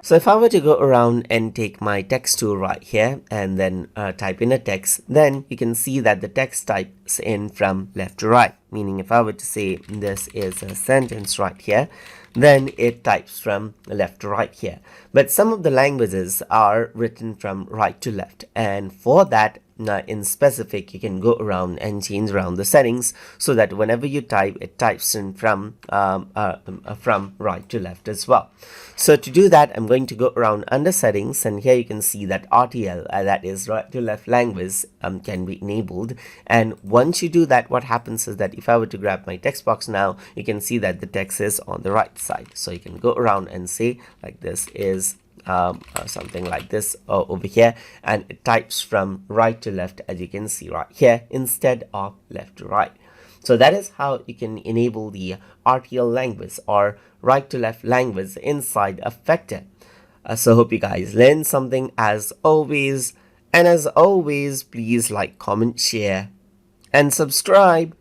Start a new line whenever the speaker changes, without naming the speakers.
So if I were to go around and take my text tool right here and then type in a text, then you can see that the text types in from left to right. Meaning if I were to say this is a sentence right here, then it types from left to right here. But some of the languages are written from right to left, and for that in specific you can go around and change around the settings so that whenever you type, it types in from right to left as well. So to do that, I'm going to go around under settings, and here you can see that RTL, that is right to left language, can be enabled. And once you do that, what happens is that if I were to grab my text box now, you can see that the text is on the right side. So you can go around and say like this is something like this over here, and it types from right to left, as you can see right here, instead of left to right. So that is how you can enable the RTL language or right to left language inside of Vectr. So hope you guys learned something as always, and as always, please like, comment, share and subscribe.